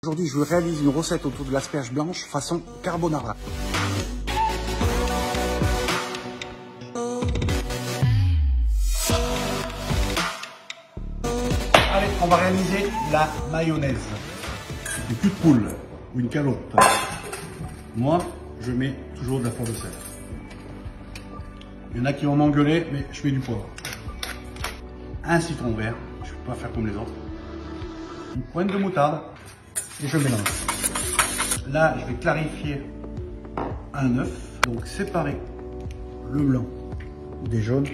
Aujourd'hui, je réalise une recette autour de l'asperge blanche façon carbonara. Allez, on va réaliser la mayonnaise. Une cul de poule ou une calotte. Moi, je mets toujours de la fleur de sel. Il y en a qui vont m'engueuler, mais je mets du poivre. Un citron vert, je ne peux pas faire comme les autres. Une pointe de moutarde et je mélange. Là, je vais clarifier un œuf, donc séparer le blanc des jaunes.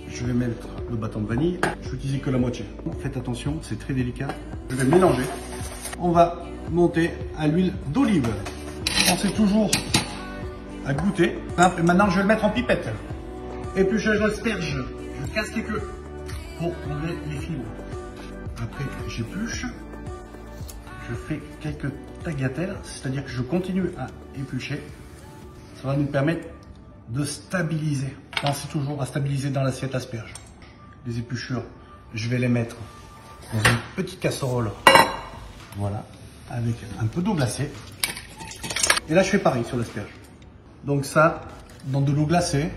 Je vais mettre le bâton de vanille. Je vais utiliser que la moitié. Faites attention, c'est très délicat. Je vais mélanger. On va monter à l'huile d'olive. Pensez toujours à goûter. Et maintenant, je vais le mettre en pipette. Épluchage d'asperges. Je casse les queues pour enlever les fibres. Après, j'épluche. Je fais quelques tagliatelles, c'est-à-dire que je continue à éplucher. Ça va nous permettre de stabiliser. Pensez toujours à stabiliser dans l'assiette asperges. Les épluchures, je vais les mettre dans une petite casserole. Voilà, avec un peu d'eau glacée. Et là, je fais pareil sur l'asperge. Donc ça, dans de l'eau glacée.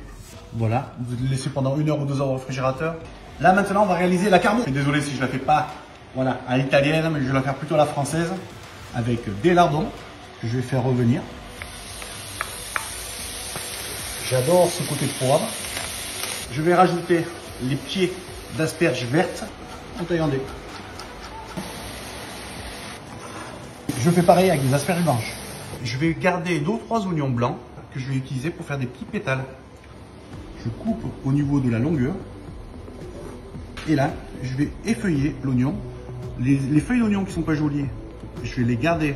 Voilà, vous le laissez pendant 1 heure ou 2 heures au réfrigérateur. Là, maintenant, on va réaliser la carbo. Désolé si je la fais pas, voilà, à l'italienne, mais je vais la faire plutôt à la française. Avec des lardons que je vais faire revenir. J'adore ce côté de poivre. Je vais rajouter les pieds d'asperges vertes en taillant des. Je fais pareil avec des asperges blanches. Je vais garder 2 ou 3 oignons blancs que je vais utiliser pour faire des petits pétales. Je coupe au niveau de la longueur. Et là, je vais effeuiller l'oignon. Les feuilles d'oignon qui ne sont pas jolies, je vais les garder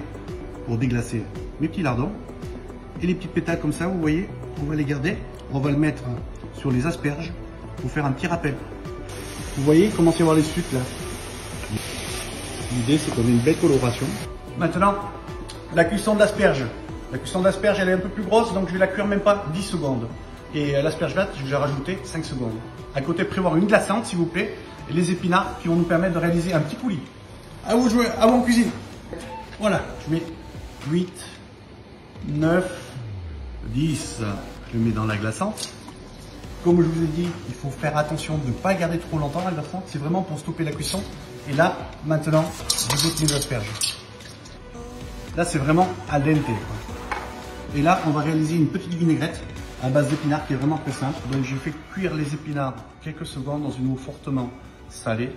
pour déglacer mes petits lardons. Et les petits pétales comme ça, vous voyez, on va les garder. On va le mettre sur les asperges pour faire un petit rappel. Vous voyez, il commence à y avoir les sucres là. L'idée, c'est qu'on ait une belle coloration. Maintenant, la cuisson de l'asperge. La cuisson de l'asperge, elle est un peu plus grosse, donc je vais la cuire même pas 10 secondes. Et l'asperge verte, je vais rajouter 5 secondes. À côté, prévoir une glaçante, s'il vous plaît, et les épinards qui vont nous permettre de réaliser un petit coulis. À vous jouer, à vous en cuisine. Voilà, je mets 8, 9, 10. Je mets dans la glaçante. Comme je vous ai dit, il faut faire attention de ne pas garder trop longtemps la glaçante. C'est vraiment pour stopper la cuisson. Et là, maintenant, je goûte mes asperges. Là, c'est vraiment al dente. Et là, on va réaliser une petite vinaigrette à base d'épinards qui est vraiment très simple. Donc, je fais cuire les épinards quelques secondes dans une eau fortement salée,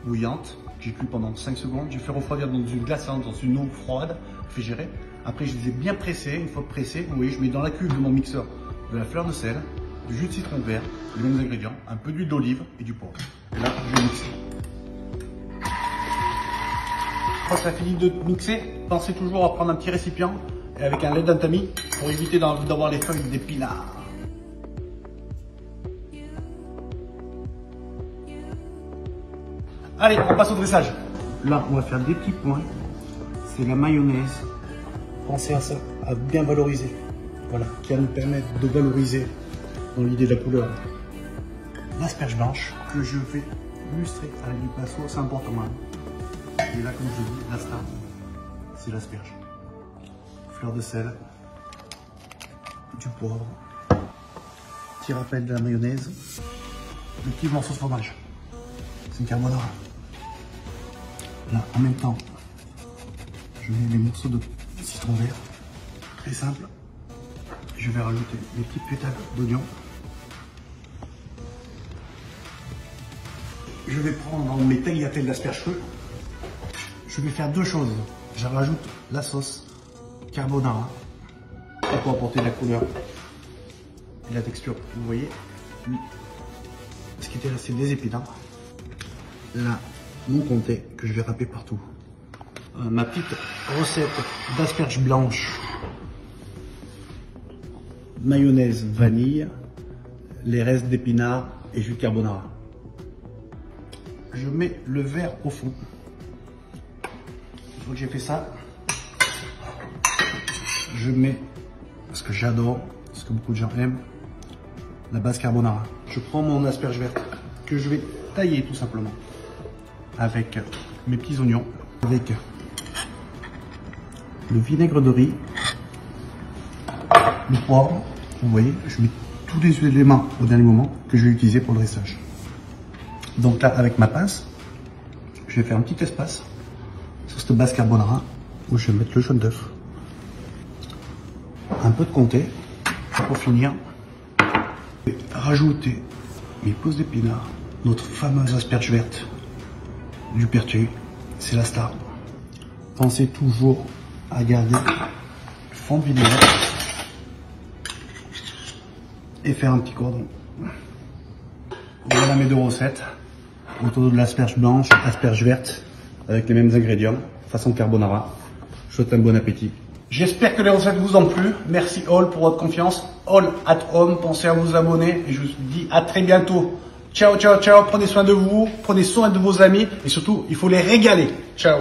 bouillante. J'ai cuit pendant 5 secondes. Je fais refroidir dans une glaçante, dans une eau froide, réfrigérée. Après, je les ai bien pressés. Une fois pressés, vous voyez, je mets dans la cuve de mon mixeur de la fleur de sel, du jus de citron vert, les mêmes ingrédients, un peu d'huile d'olive et du poivre. Et là, je mixe. Quand ça finit de mixer, pensez toujours à prendre un petit récipient et avec un lait d'un tamis pour éviter d'avoir les feuilles d'épinards. Allez, on passe au dressage. Là, on va faire des petits points. C'est la mayonnaise. Pensez à ça, à bien valoriser. Voilà, qui va nous permettre de valoriser dans l'idée de la couleur l'asperge blanche que je vais lustrer avec du pinceau, c'est important. Et là, comme je dis, la star, c'est l'asperge. Fleur de sel, du poivre, petit rappel de la mayonnaise, le petit morceau de fromage. C'est une carbonara. Là, en même temps, je mets les morceaux de citron vert, très simple. Je vais rajouter les petits pétales d'oignon. Je vais prendre mes tagliatelles d'asperges creux. Je vais faire 2 choses. Je rajoute la sauce carbonara pour apporter la couleur et la texture. Vous voyez, ce qui était là, c'est des épinards. Là, mon comté que je vais râper partout. Ma petite recette d'asperges blanches, mayonnaise, vanille, les restes d'épinards et jus de carbonara. Je mets le verre au fond. Une fois que j'ai fait ça, je mets, parce que j'adore, ce que beaucoup de gens aiment, la base carbonara. Je prends mon asperge verte que je vais tailler tout simplement avec mes petits oignons, avec le vinaigre de riz, le poivre. Vous voyez, je mets tous les éléments au dernier moment que je vais utiliser pour le dressage. Donc là, avec ma pince, je vais faire un petit espace sur cette base carbonara où je vais mettre le jaune d'œuf, un peu de comté. Pour finir, je vais rajouter mes pousses d'épinards, notre fameuse asperge verte du Pertuis, c'est la star. Pensez toujours à garder le fond de vinaigre et faire un petit cordon. Voilà mes deux recettes autour de l'asperge blanche, asperge verte, avec les mêmes ingrédients, façon carbonara. Je vous souhaite un bon appétit. J'espère que les recettes vous ont plu. Merci All pour votre confiance. All at Home, pensez à vous abonner et je vous dis à très bientôt. Ciao, ciao, ciao. Prenez soin de vous, prenez soin de vos amis et surtout, il faut les régaler. Ciao.